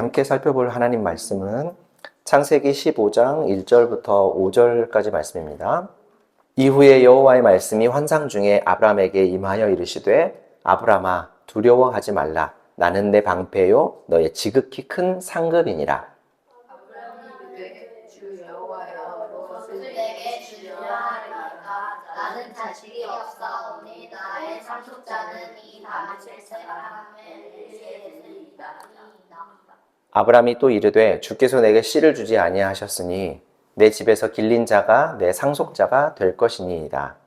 함께 살펴볼 하나님 말씀은 창세기 15장 1절부터 5절까지 말씀입니다. 이후에 여호와의 말씀이 환상 중에 아브라함에게 임하여 이르시되 아브라함아 두려워하지 말라. 나는 내 방패요 너의 지극히 큰 상급이니라. 주 여호와여 무엇을 내게 주려 하리까? 나는 자식이 없사오니 나의 상속자는 이 다윗의 사람의 엘리에셀이라. 아브라함이 또 이르되 주께서 내게 씨를 주지 아니하셨으니 내 집에서 길린 자가 내 상속자가 될 것이니이다.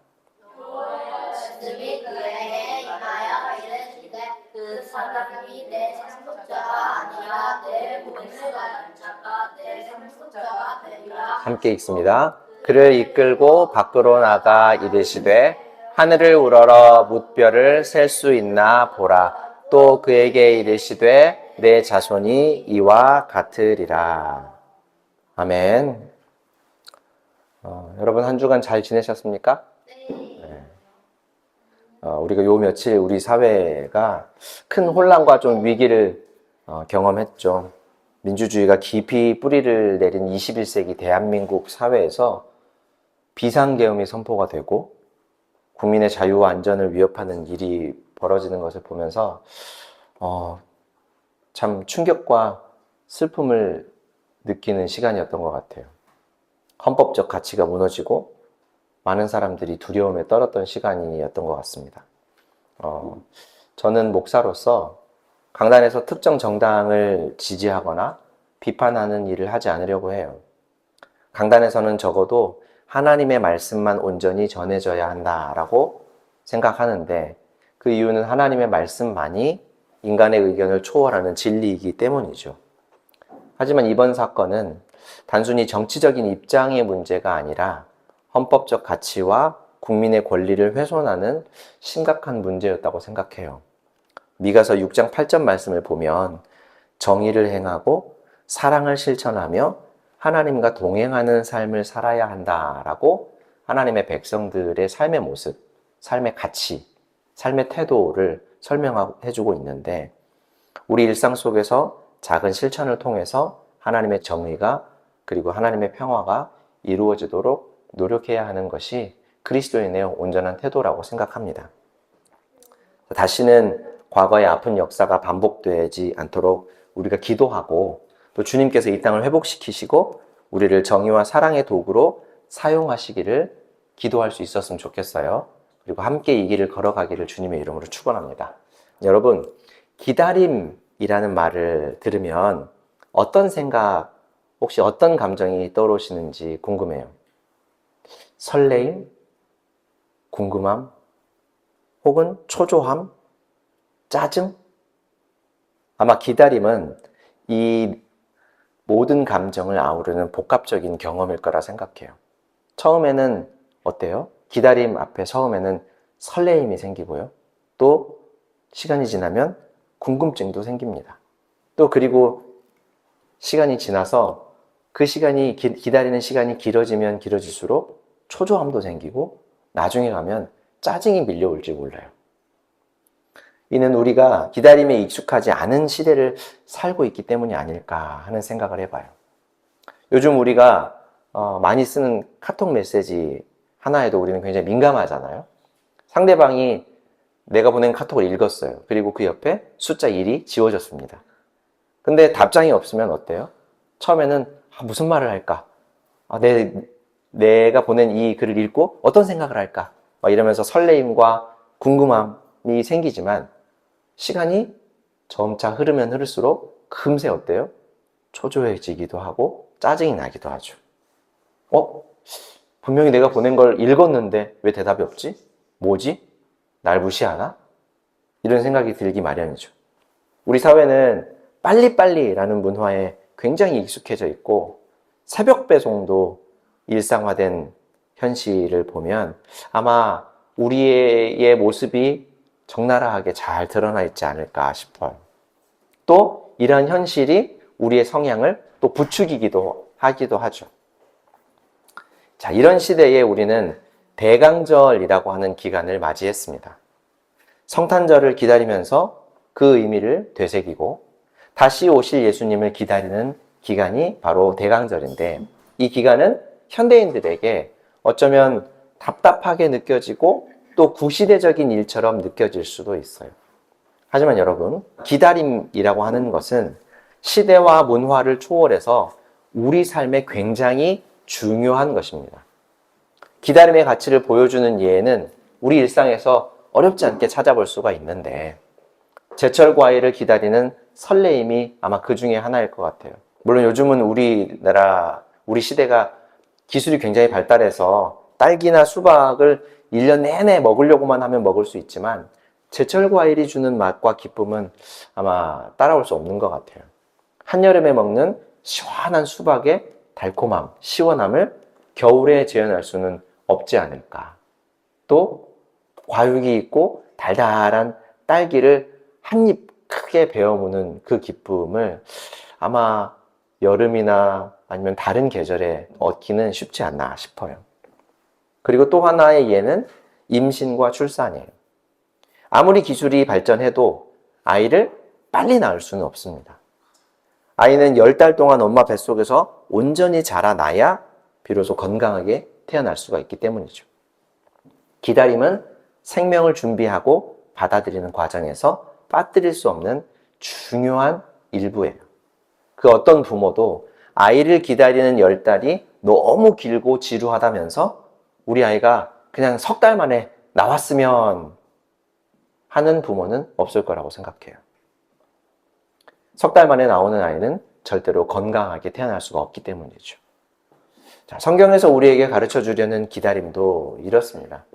여호와의 말씀이 그에게 임하여 이르시되 그 사람이 내 상속자가 아니라 내 본을 가진 자가 내 상속자가 되리라. 함께 읽습니다. 그를 이끌고 밖으로 나가 이르시되 하늘을 우러러 뭇별을 셀 수 있나 보라. 또 그에게 이르시되 내 자손이 이와 같으리라. 아멘. 여러분 한 주간 잘 지내셨습니까? 네. 우리가 요 며칠 우리 사회가 큰 혼란과 좀 위기를 경험했죠. 민주주의가 깊이 뿌리를 내린 21세기 대한민국 사회에서 비상계엄이 선포가 되고 국민의 자유와 안전을 위협하는 일이 벌어지는 것을 보면서 참 충격과 슬픔을 느끼는 시간이었던 것 같아요. 헌법적 가치가 무너지고 많은 사람들이 두려움에 떨었던 시간이었던 것 같습니다. 저는 목사로서 강단에서 특정 정당을 지지하거나 비판하는 일을 하지 않으려고 해요. 강단에서는 적어도 하나님의 말씀만 온전히 전해져야 한다라고 생각하는데 그 이유는 하나님의 말씀만이 인간의 의견을 초월하는 진리이기 때문이죠. 하지만 이번 사건은 단순히 정치적인 입장의 문제가 아니라 헌법적 가치와 국민의 권리를 훼손하는 심각한 문제였다고 생각해요. 미가서 6장 8절 말씀을 보면 정의를 행하고 사랑을 실천하며 하나님과 동행하는 삶을 살아야 한다라고 하나님의 백성들의 삶의 모습, 삶의 가치, 삶의 태도를 설명해주고 있는데 우리 일상 속에서 작은 실천을 통해서 하나님의 정의가 그리고 하나님의 평화가 이루어지도록 노력해야 하는 것이 그리스도인의 온전한 태도라고 생각합니다. 다시는 과거의 아픈 역사가 반복되지 않도록 우리가 기도하고 또 주님께서 이 땅을 회복시키시고 우리를 정의와 사랑의 도구로 사용하시기를 기도할 수 있었으면 좋겠어요. 그리고 함께 이 길을 걸어가기를 주님의 이름으로 축원합니다. 여러분, 기다림이라는 말을 들으면 어떤 생각, 혹시 어떤 감정이 떠오르시는지 궁금해요. 설레임, 궁금함, 혹은 초조함, 짜증? 아마 기다림은 이 모든 감정을 아우르는 복합적인 경험일 거라 생각해요. 처음에는 어때요? 기다림 앞에 처음에는 설레임이 생기고요. 또 시간이 지나면 궁금증도 생깁니다. 또 그리고 시간이 지나서 그 시간이 기다리는 시간이 길어지면 길어질수록 초조함도 생기고 나중에 가면 짜증이 밀려올지 몰라요. 이는 우리가 기다림에 익숙하지 않은 시대를 살고 있기 때문이 아닐까 하는 생각을 해봐요. 요즘 우리가 많이 쓰는 카톡 메시지 하나에도 우리는 굉장히 민감하잖아요. 상대방이 내가 보낸 카톡을 읽었어요. 그리고 그 옆에 숫자 1이 지워졌습니다. 근데 답장이 없으면 어때요? 처음에는 무슨 말을 할까? 내가 보낸 이 글을 읽고 어떤 생각을 할까? 막 이러면서 설레임과 궁금함이 생기지만 시간이 점차 흐르면 흐를수록 금세 어때요? 초조해지기도 하고 짜증이 나기도 하죠. 분명히 내가 보낸 걸 읽었는데 왜 대답이 없지? 뭐지? 날 무시하나? 이런 생각이 들기 마련이죠. 우리 사회는 빨리빨리라는 문화에 굉장히 익숙해져 있고 새벽 배송도 일상화된 현실을 보면 아마 우리의 모습이 적나라하게 잘 드러나 있지 않을까 싶어요. 또 이런 현실이 우리의 성향을 또 부추기기도 하기도 하죠. 자, 이런 시대에 우리는 대강절이라고 하는 기간을 맞이했습니다. 성탄절을 기다리면서 그 의미를 되새기고 다시 오실 예수님을 기다리는 기간이 바로 대강절인데, 이 기간은 현대인들에게 어쩌면 답답하게 느껴지고 또 구시대적인 일처럼 느껴질 수도 있어요. 하지만 여러분, 기다림이라고 하는 것은 시대와 문화를 초월해서 우리 삶에 굉장히 중요한 것입니다. 기다림의 가치를 보여주는 예는 우리 일상에서 어렵지 않게 찾아볼 수가 있는데, 제철 과일을 기다리는 설레임이 아마 그 중에 하나일 것 같아요. 물론 요즘은 우리 시대가 기술이 굉장히 발달해서 딸기나 수박을 1년 내내 먹으려고만 하면 먹을 수 있지만, 제철 과일이 주는 맛과 기쁨은 아마 따라올 수 없는 것 같아요. 한여름에 먹는 시원한 수박의 달콤함, 시원함을 겨울에 재현할 수는 없지 않을까. 또 과육이 있고 달달한 딸기를 한 입 크게 베어 무는 그 기쁨을 아마 여름이나 아니면 다른 계절에 얻기는 쉽지 않나 싶어요. 그리고 또 하나의 예는 임신과 출산이에요. 아무리 기술이 발전해도 아이를 빨리 낳을 수는 없습니다. 아이는 10달 동안 엄마 뱃속에서 온전히 자라나야 비로소 건강하게 태어날 수가 있기 때문이죠. 기다림은 생명을 준비하고 받아들이는 과정에서 빠뜨릴 수 없는 중요한 일부예요. 그 어떤 부모도 아이를 기다리는 10달이 너무 길고 지루하다면서 우리 아이가 그냥 석 달 만에 나왔으면 하는 부모는 없을 거라고 생각해요. 석 달 만에 나오는 아이는 절대로 건강하게 태어날 수가 없기 때문이죠. 자, 성경에서 우리에게 가르쳐 주려는 기다림도 이렇습니다.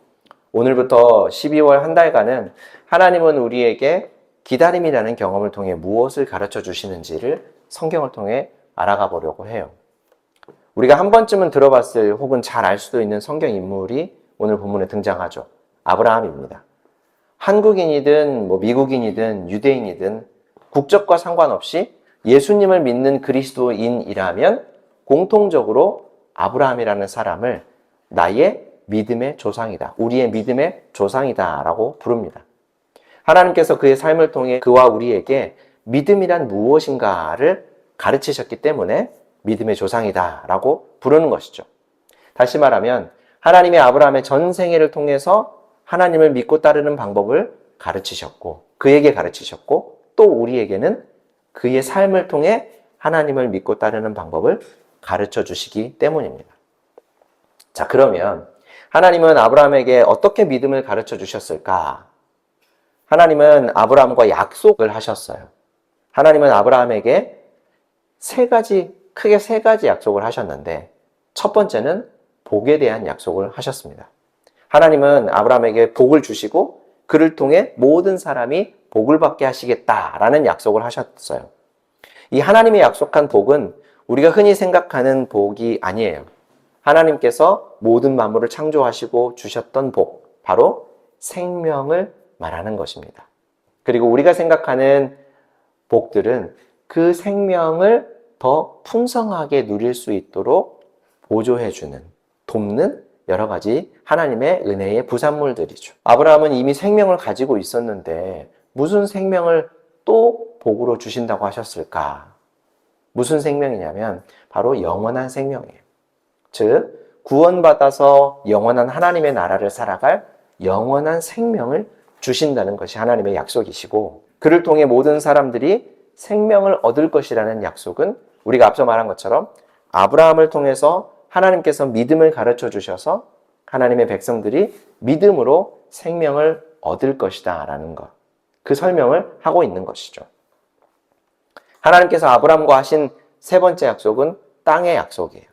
오늘부터 12월 한 달간은 하나님은 우리에게 기다림이라는 경험을 통해 무엇을 가르쳐 주시는지를 성경을 통해 알아가 보려고 해요. 우리가 한 번쯤은 들어봤을 혹은 잘 알 수도 있는 성경 인물이 오늘 본문에 등장하죠. 아브라함입니다. 한국인이든 미국인이든 유대인이든 국적과 상관없이 예수님을 믿는 그리스도인이라면 공통적으로 아브라함이라는 사람을 나의 믿음의 조상이다, 우리의 믿음의 조상이다 라고 부릅니다. 하나님께서 그의 삶을 통해 그와 우리에게 믿음이란 무엇인가를 가르치셨기 때문에 믿음의 조상이다 라고 부르는 것이죠. 다시 말하면 하나님의 아브라함의 전 생애를 통해서 하나님을 믿고 따르는 방법을 가르치셨고, 그에게 가르치셨고, 또 우리에게는 그의 삶을 통해 하나님을 믿고 따르는 방법을 가르쳐 주시기 때문입니다. 자, 그러면 하나님은 아브라함에게 어떻게 믿음을 가르쳐 주셨을까? 하나님은 아브라함과 약속을 하셨어요. 하나님은 아브라함에게 크게 세 가지 약속을 하셨는데, 첫 번째는 복에 대한 약속을 하셨습니다. 하나님은 아브라함에게 복을 주시고 그를 통해 모든 사람이 복을 받게 하시겠다라는 약속을 하셨어요. 이 하나님의 약속한 복은 우리가 흔히 생각하는 복이 아니에요. 하나님께서 모든 만물을 창조하시고 주셨던 복, 바로 생명을 말하는 것입니다. 그리고 우리가 생각하는 복들은 그 생명을 더 풍성하게 누릴 수 있도록 보조해주는, 돕는 여러 가지 하나님의 은혜의 부산물들이죠. 아브라함은 이미 생명을 가지고 있었는데 무슨 생명을 또 복으로 주신다고 하셨을까? 무슨 생명이냐면 바로 영원한 생명이에요. 즉, 구원받아서 영원한 하나님의 나라를 살아갈 영원한 생명을 주신다는 것이 하나님의 약속이시고, 그를 통해 모든 사람들이 생명을 얻을 것이라는 약속은 우리가 앞서 말한 것처럼 아브라함을 통해서 하나님께서 믿음을 가르쳐 주셔서 하나님의 백성들이 믿음으로 생명을 얻을 것이다 라는 것, 그 설명을 하고 있는 것이죠. 하나님께서 아브라함과 하신 세 번째 약속은 땅의 약속이에요.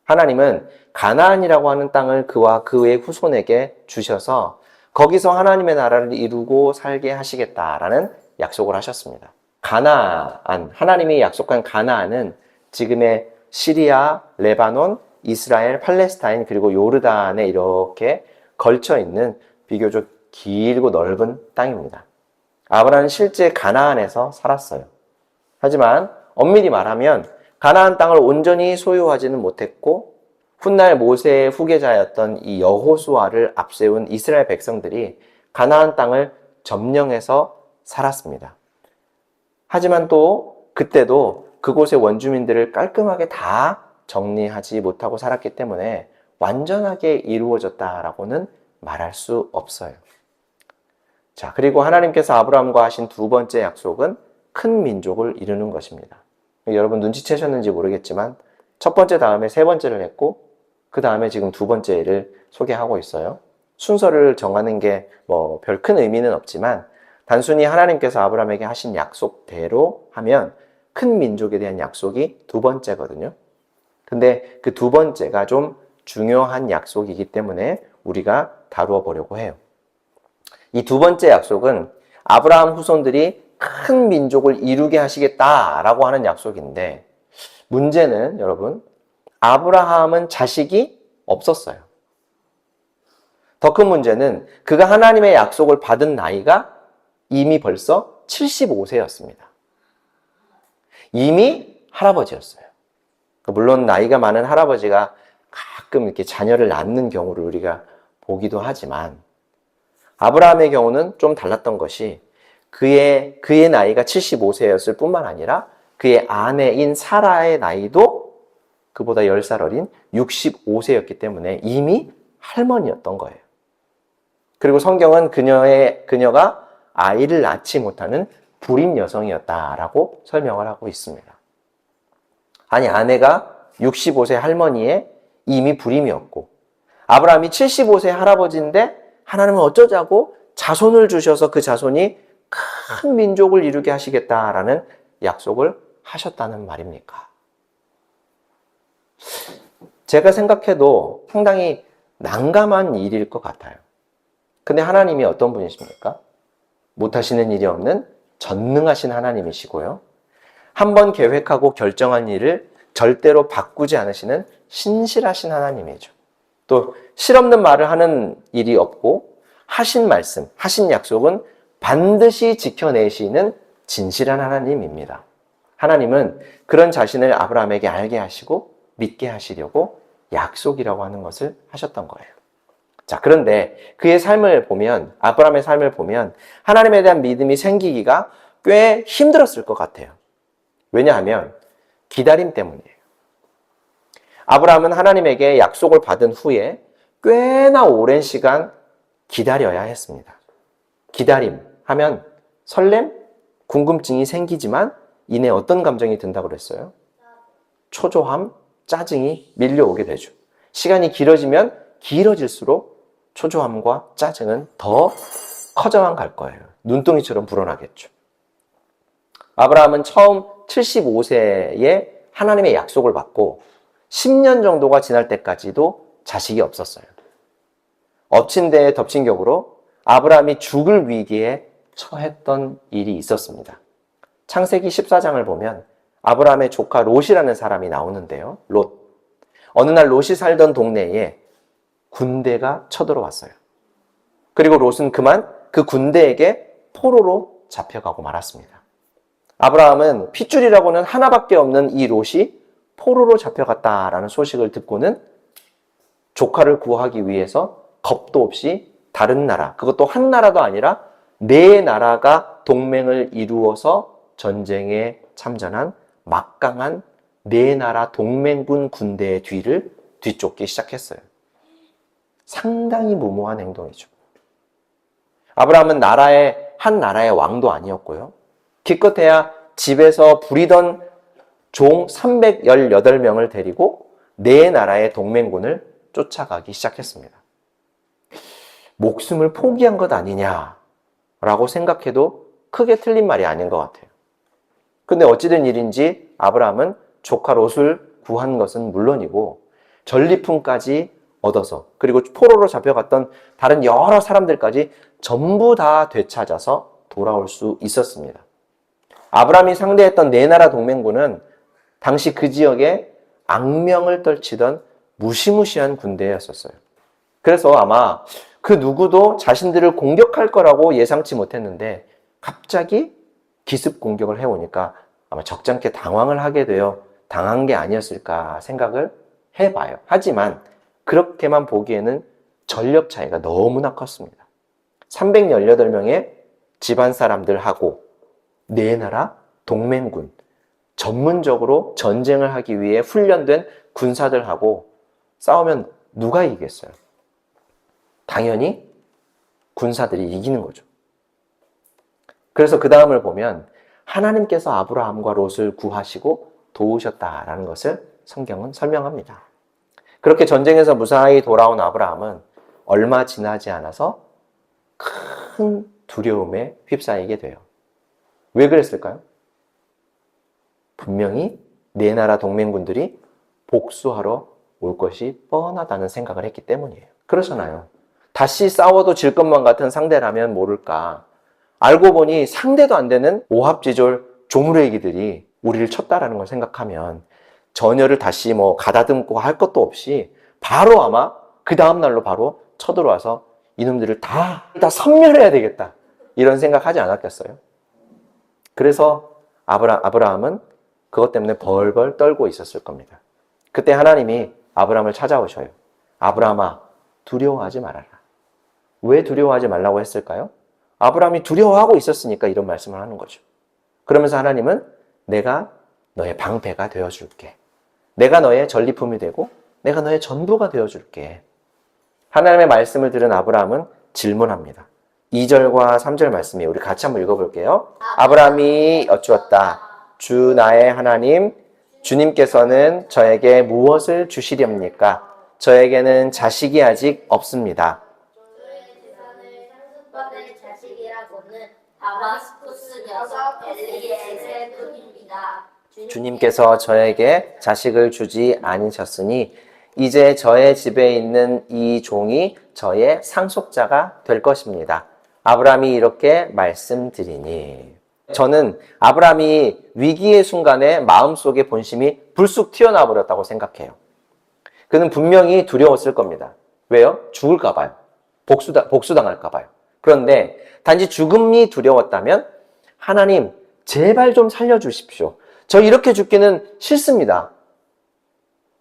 하나님은 가나안이라고 하는 땅을 그와 그의 후손에게 주셔서 거기서 하나님의 나라를 이루고 살게 하시겠다라는 약속을 하셨습니다. 가나안, 하나님이 약속한 가나안은 지금의 시리아, 레바논, 이스라엘, 팔레스타인, 그리고 요르단에 이렇게 걸쳐 있는 비교적 길고 넓은 땅입니다. 아브라함은 실제 가나안에서 살았어요. 하지만 엄밀히 말하면 가나안 땅을 온전히 소유하지는 못했고, 훗날 모세의 후계자였던 이 여호수아를 앞세운 이스라엘 백성들이 가나안 땅을 점령해서 살았습니다. 하지만 또 그때도 그곳의 원주민들을 깔끔하게 다 정리하지 못하고 살았기 때문에 완전하게 이루어졌다라고는 말할 수 없어요. 자, 그리고 하나님께서 아브라함과 하신 두 번째 약속은 큰 민족을 이루는 것입니다. 여러분 눈치채셨는지 모르겠지만 첫 번째 다음에 세 번째를 했고 그 다음에 지금 두 번째를 소개하고 있어요. 순서를 정하는 게 뭐 별 큰 의미는 없지만 단순히 하나님께서 아브라함에게 하신 약속대로 하면 큰 민족에 대한 약속이 두 번째거든요. 근데 그 두 번째가 좀 중요한 약속이기 때문에 우리가 다루어 보려고 해요. 이 두 번째 약속은 아브라함 후손들이 큰 민족을 이루게 하시겠다라고 하는 약속인데 문제는 여러분 아브라함은 자식이 없었어요. 더 큰 문제는 그가 하나님의 약속을 받은 나이가 이미 벌써 75세였습니다. 이미 할아버지였어요. 물론 나이가 많은 할아버지가 가끔 이렇게 자녀를 낳는 경우를 우리가 보기도 하지만 아브라함의 경우는 좀 달랐던 것이 그의 나이가 75세였을 뿐만 아니라 그의 아내인 사라의 나이도 그보다 10살 어린 65세였기 때문에 이미 할머니였던 거예요. 그리고 성경은 그녀가 아이를 낳지 못하는 불임 여성이었다라고 설명을 하고 있습니다. 아니, 아내가 65세 할머니에 이미 불임이었고 아브라함이 75세 할아버지인데 하나님은 어쩌자고 자손을 주셔서 그 자손이 큰 민족을 이루게 하시겠다라는 약속을 하셨다는 말입니까? 제가 생각해도 상당히 난감한 일일 것 같아요. 근데 하나님이 어떤 분이십니까? 못하시는 일이 없는 전능하신 하나님이시고요. 한번 계획하고 결정한 일을 절대로 바꾸지 않으시는 신실하신 하나님이죠. 또 실없는 말을 하는 일이 없고 하신 말씀, 하신 약속은 반드시 지켜내시는 진실한 하나님입니다. 하나님은 그런 자신을 아브라함에게 알게 하시고 믿게 하시려고 약속이라고 하는 것을 하셨던 거예요. 자, 그런데 그의 삶을 보면, 아브라함의 삶을 보면 하나님에 대한 믿음이 생기기가 꽤 힘들었을 것 같아요. 왜냐하면 기다림 때문이에요. 아브라함은 하나님에게 약속을 받은 후에 꽤나 오랜 시간 기다려야 했습니다. 기다림 하면 설렘, 궁금증이 생기지만 이내 어떤 감정이 든다고 그랬어요? 초조함, 짜증이 밀려오게 되죠. 시간이 길어지면 길어질수록 초조함과 짜증은 더 커져만 갈 거예요. 눈덩이처럼 불어나겠죠. 아브라함은 처음 75세에 하나님의 약속을 받고 10년 정도가 지날 때까지도 자식이 없었어요. 엎친 데에 덮친 격으로 아브라함이 죽을 위기에 처했던 일이 있었습니다. 창세기 14장을 보면 아브라함의 조카 롯이라는 사람이 나오는데요. 롯. 어느 날 롯이 살던 동네에 군대가 쳐들어왔어요. 그리고 롯은 그만 그 군대에게 포로로 잡혀가고 말았습니다. 아브라함은 핏줄이라고는 하나밖에 없는 이 롯이 포로로 잡혀갔다라는 소식을 듣고는 조카를 구하기 위해서 겁도 없이 다른 나라, 그것도 한 나라도 아니라 네 나라가 동맹을 이루어서 전쟁에 참전한 막강한 네 나라 동맹군 군대의 뒤를 뒤쫓기 시작했어요. 상당히 무모한 행동이죠. 아브라함은 한 나라의 왕도 아니었고요. 기껏해야 집에서 부리던 종 318명을 데리고 네 나라의 동맹군을 쫓아가기 시작했습니다. 목숨을 포기한 것 아니냐라고 생각해도 크게 틀린 말이 아닌 것 같아요. 근데 어찌된 일인지 아브라함은 조카 롯을 구한 것은 물론이고 전리품까지 얻어서 그리고 포로로 잡혀갔던 다른 여러 사람들까지 전부 다 되찾아서 돌아올 수 있었습니다. 아브라함이 상대했던 네 나라 동맹군은 당시 그 지역에 악명을 떨치던 무시무시한 군대였었어요. 그래서 아마 그 누구도 자신들을 공격할 거라고 예상치 못했는데 갑자기 기습 공격을 해오니까 아마 적잖게 당황을 하게 되어 당한 게 아니었을까 생각을 해봐요. 하지만 그렇게만 보기에는 전력 차이가 너무나 컸습니다. 318명의 집안 사람들하고 네 나라 동맹군, 전문적으로 전쟁을 하기 위해 훈련된 군사들하고 싸우면 누가 이기겠어요? 당연히 군사들이 이기는 거죠. 그래서 그 다음을 보면 하나님께서 아브라함과 롯을 구하시고 도우셨다라는 것을 성경은 설명합니다. 그렇게 전쟁에서 무사히 돌아온 아브라함은 얼마 지나지 않아서 큰 두려움에 휩싸이게 돼요. 왜 그랬을까요? 분명히 네 나라 동맹군들이 복수하러 올 것이 뻔하다는 생각을 했기 때문이에요. 그렇잖아요. 다시 싸워도 질 것만 같은 상대라면 모를까. 알고 보니 상대도 안 되는 오합지졸 조무래기들이 우리를 쳤다라는 걸 생각하면 전열을 다시 가다듬고 할 것도 없이 바로 아마 그 다음날로 바로 쳐들어와서 이놈들을 다 섬멸해야 되겠다. 이런 생각하지 않았겠어요? 그래서 아브라함은 그것 때문에 벌벌 떨고 있었을 겁니다. 그때 하나님이 아브라함을 찾아오셔요. 아브라함아, 두려워하지 말아라. 왜 두려워하지 말라고 했을까요? 아브라함이 두려워하고 있었으니까 이런 말씀을 하는 거죠. 그러면서 하나님은 내가 너의 방패가 되어줄게. 내가 너의 전리품이 되고 내가 너의 전부가 되어줄게. 하나님의 말씀을 들은 아브라함은 질문합니다. 2절과 3절 말씀이 우리 같이 한번 읽어볼게요. 아브라함이 여쭈었다. 주 나의 하나님, 주님께서는 저에게 무엇을 주시렵니까? 저에게는 자식이 아직 없습니다. 저의 재산을 상속받을 자식이라고는 다마스쿠스 녀석 엘리에셀 뿐입니다. 주님께서 저에게 자식을 주지 않으셨으니 이제 저의 집에 있는 이 종이 저의 상속자가 될 것입니다. 아브라함이 이렇게 말씀드리니 저는 아브라함이 위기의 순간에 마음속의 본심이 불쑥 튀어나와 버렸다고 생각해요. 그는 분명히 두려웠을 겁니다. 왜요? 죽을까 봐요. 복수당할까 봐요. 그런데 단지 죽음이 두려웠다면 하나님 제발 좀 살려주십시오. 저 이렇게 죽기는 싫습니다.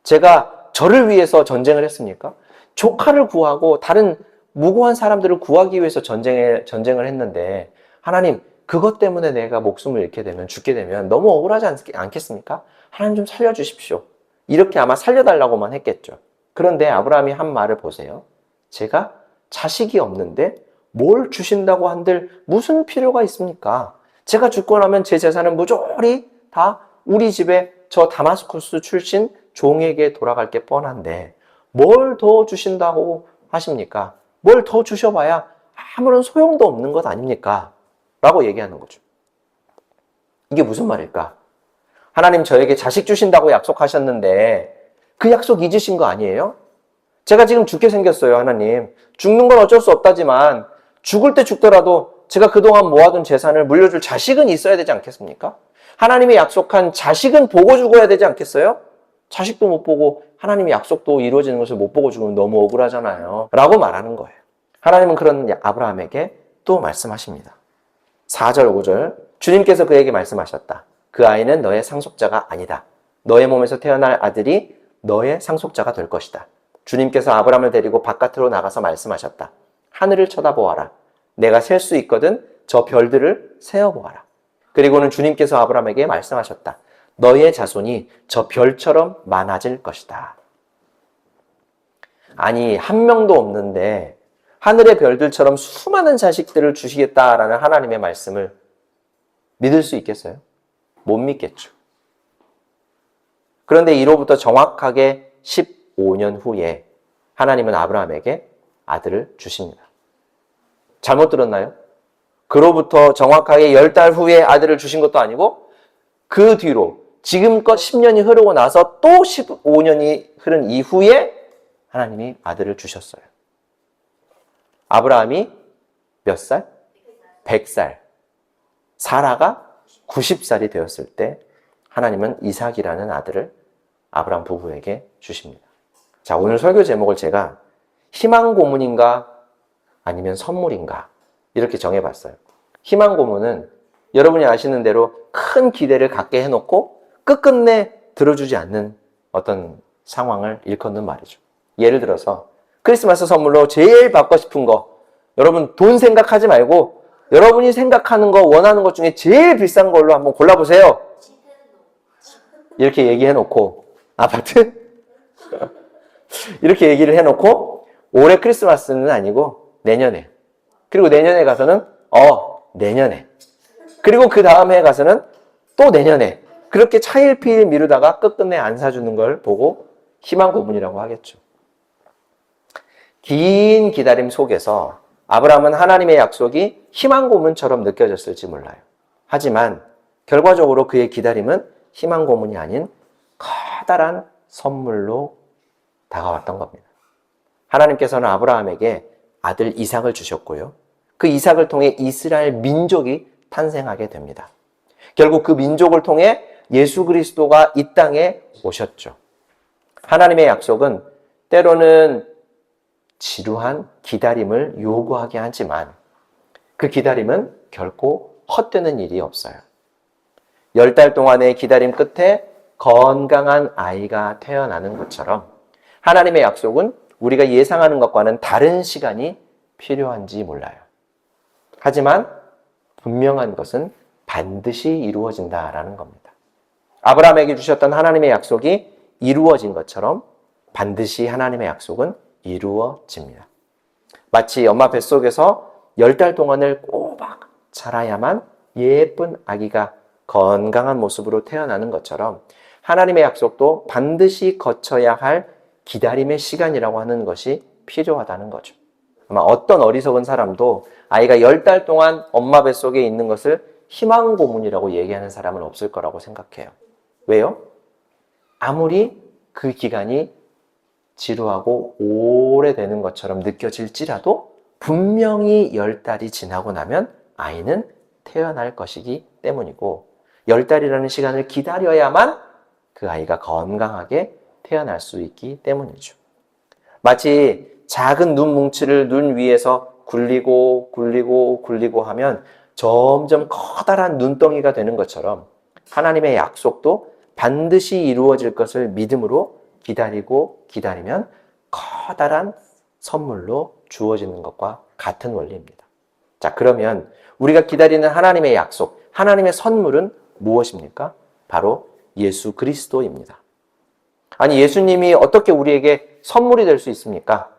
제가 저를 위해서 전쟁을 했습니까? 조카를 구하고 다른 무고한 사람들을 구하기 위해서 전쟁을 했는데 하나님 그것 때문에 내가 목숨을 잃게 되면 죽게 되면 너무 억울하지 않겠습니까? 하나님 좀 살려주십시오. 이렇게 아마 살려달라고만 했겠죠. 그런데 아브라함이 한 말을 보세요. 제가 자식이 없는데 뭘 주신다고 한들 무슨 필요가 있습니까? 제가 죽고 나면 제 재산은 무조리 다 우리 집에 저 다마스쿠스 출신 종에게 돌아갈 게 뻔한데 뭘 더 주신다고 하십니까? 뭘 더 주셔봐야 아무런 소용도 없는 것 아닙니까? 라고 얘기하는 거죠. 이게 무슨 말일까? 하나님 저에게 자식 주신다고 약속하셨는데 그 약속 잊으신 거 아니에요? 제가 지금 죽게 생겼어요, 하나님. 죽는 건 어쩔 수 없다지만 죽을 때 죽더라도 제가 그동안 모아둔 재산을 물려줄 자식은 있어야 되지 않겠습니까? 하나님이 약속한 자식은 보고 죽어야 되지 않겠어요? 자식도 못 보고 하나님의 약속도 이루어지는 것을 못 보고 죽으면 너무 억울하잖아요. 라고 말하는 거예요. 하나님은 그런 아브라함에게 또 말씀하십니다. 4절, 5절 주님께서 그에게 말씀하셨다. 그 아이는 너의 상속자가 아니다. 너의 몸에서 태어날 아들이 너의 상속자가 될 것이다. 주님께서 아브라함을 데리고 바깥으로 나가서 말씀하셨다. 하늘을 쳐다보아라. 내가 셀 수 있거든 저 별들을 세어보아라. 그리고는 주님께서 아브라함에게 말씀하셨다. 너의 자손이 저 별처럼 많아질 것이다. 아니 한 명도 없는데 하늘의 별들처럼 수많은 자식들을 주시겠다라는 하나님의 말씀을 믿을 수 있겠어요? 못 믿겠죠. 그런데 이로부터 정확하게 15년 후에 하나님은 아브라함에게 아들을 주십니다. 잘못 들었나요? 그로부터 정확하게 10달 후에 아들을 주신 것도 아니고 그 뒤로 지금껏 10년이 흐르고 나서 또 15년이 흐른 이후에 하나님이 아들을 주셨어요. 아브라함이 몇 살? 100살. 사라가 90살이 되었을 때 하나님은 이삭이라는 아들을 아브라함 부부에게 주십니다. 자, 오늘 설교 제목을 제가 희망 고문인가 아니면 선물인가 이렇게 정해봤어요. 희망 고문은 여러분이 아시는 대로 큰 기대를 갖게 해놓고 끝끝내 들어주지 않는 어떤 상황을 일컫는 말이죠. 예를 들어서 크리스마스 선물로 제일 받고 싶은 거, 여러분 돈 생각하지 말고 여러분이 생각하는 거 원하는 것 중에 제일 비싼 걸로 한번 골라보세요. 이렇게 얘기해 놓고, 아파트? 이렇게 얘기를 해 놓고, 올해 크리스마스는 아니고, 내년에. 그리고 내년에 가서는, 내년에. 그리고 그 다음 해에 가서는 또 내년에. 그렇게 차일피일 미루다가 끝끝내 안 사주는 걸 보고 희망 고문이라고 하겠죠. 긴 기다림 속에서 아브라함은 하나님의 약속이 희망 고문처럼 느껴졌을지 몰라요. 하지만 결과적으로 그의 기다림은 희망 고문이 아닌 커다란 선물로 다가왔던 겁니다. 하나님께서는 아브라함에게 아들 이삭을 주셨고요. 그 이삭을 통해 이스라엘 민족이 탄생하게 됩니다. 결국 그 민족을 통해 예수 그리스도가 이 땅에 오셨죠. 하나님의 약속은 때로는 지루한 기다림을 요구하게 하지만 그 기다림은 결코 헛되는 일이 없어요. 10달 동안의 기다림 끝에 건강한 아이가 태어나는 것처럼 하나님의 약속은 우리가 예상하는 것과는 다른 시간이 필요한지 몰라요. 하지만 분명한 것은 반드시 이루어진다라는 겁니다. 아브라함에게 주셨던 하나님의 약속이 이루어진 것처럼 반드시 하나님의 약속은 이루어집니다. 마치 엄마 뱃속에서 10달 동안을 꼬박 자라야만 예쁜 아기가 건강한 모습으로 태어나는 것처럼 하나님의 약속도 반드시 거쳐야 할 기다림의 시간이라고 하는 것이 필요하다는 거죠. 아마 어떤 어리석은 사람도 아이가 10달 동안 엄마 뱃속에 있는 것을 희망 고문이라고 얘기하는 사람은 없을 거라고 생각해요. 왜요? 아무리 그 기간이 지루하고 오래되는 것처럼 느껴질지라도 분명히 10달이 지나고 나면 아이는 태어날 것이기 때문이고 10달이라는 시간을 기다려야만 그 아이가 건강하게 태어날 수 있기 때문이죠. 마치 작은 눈 뭉치를 눈 위에서 굴리고 하면 점점 커다란 눈덩이가 되는 것처럼 하나님의 약속도 반드시 이루어질 것을 믿음으로 기다리면 커다란 선물로 주어지는 것과 같은 원리입니다. 자, 그러면 우리가 기다리는 하나님의 약속, 하나님의 선물은 무엇입니까? 바로 예수 그리스도입니다. 아니, 예수님이 어떻게 우리에게 선물이 될 수 있습니까?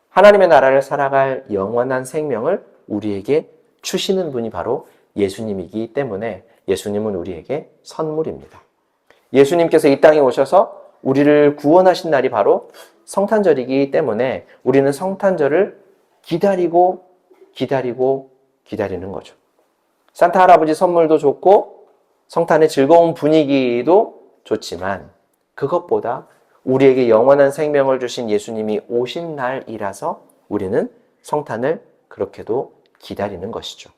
하나님의 나라를 살아갈 영원한 생명을 우리에게 주시는 분이 바로 예수님이기 때문에 예수님은 우리에게 선물입니다. 예수님께서 이 땅에 오셔서 우리를 구원하신 날이 바로 성탄절이기 때문에 우리는 성탄절을 기다리는 거죠. 산타 할아버지 선물도 좋고 성탄의 즐거운 분위기도 좋지만 그것보다 우리에게 영원한 생명을 주신 예수님이 오신 날이라서 우리는 성탄을 그렇게도 기다리는 것이죠.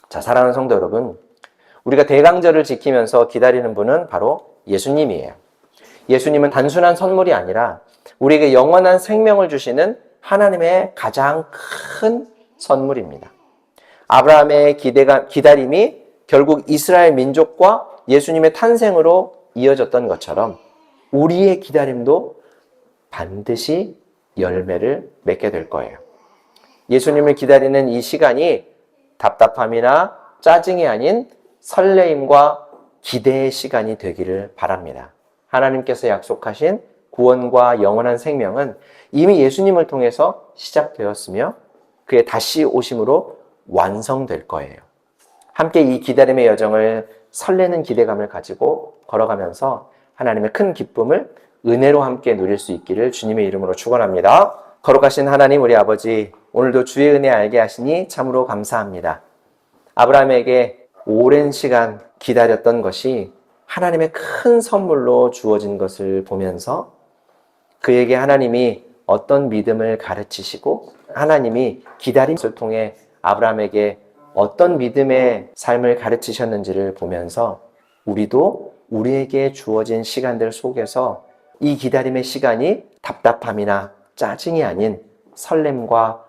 자, 사랑하는 성도 여러분, 우리가 대강절을 지키면서 기다리는 분은 바로 예수님이에요. 예수님은 단순한 선물이 아니라 우리에게 영원한 생명을 주시는 하나님의 가장 큰 선물입니다. 아브라함의 기다림이 결국 이스라엘 민족과 예수님의 탄생으로 이어졌던 것처럼 우리의 기다림도 반드시 열매를 맺게 될 거예요. 예수님을 기다리는 이 시간이 답답함이나 짜증이 아닌 설레임과 기대의 시간이 되기를 바랍니다. 하나님께서 약속하신 구원과 영원한 생명은 이미 예수님을 통해서 시작되었으며 그의 다시 오심으로 완성될 거예요. 함께 이 기다림의 여정을 설레는 기대감을 가지고 걸어가면서 하나님의 큰 기쁨을 은혜로 함께 누릴 수 있기를 주님의 이름으로 축원합니다. 거룩하신 하나님 우리 아버지, 오늘도 주의 은혜 알게 하시니 참으로 감사합니다. 아브라함에게 오랜 시간 기다렸던 것이 하나님의 큰 선물로 주어진 것을 보면서 그에게 하나님이 어떤 믿음을 가르치시고 하나님이 기다림을 통해 아브라함에게 어떤 믿음의 삶을 가르치셨는지를 보면서 우리도 우리에게 주어진 시간들 속에서 이 기다림의 시간이 답답함이나 짜증이 아닌 설렘과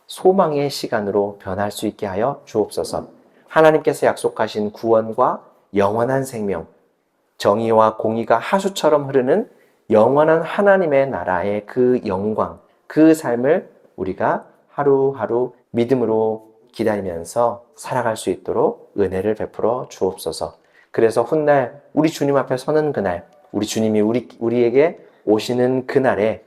소망의 시간으로 변할 수 있게 하여 주옵소서. 하나님께서 약속하신 구원과 영원한 생명, 정의와 공의가 하수처럼 흐르는 영원한 하나님의 나라의 그 영광, 그 삶을 우리가 하루하루 믿음으로 기다리면서 살아갈 수 있도록 은혜를 베풀어 주옵소서. 그래서 훗날 우리 주님 앞에 서는 그날, 우리 주님이 우리에게 오시는 그날에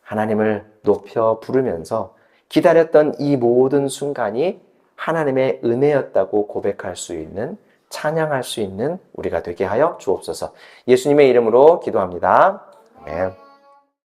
하나님을 높여 부르면서 기다렸던 이 모든 순간이 하나님의 은혜였다고 고백할 수 있는, 찬양할 수 있는 우리가 되게 하여 주옵소서. 예수님의 이름으로 기도합니다. 아멘.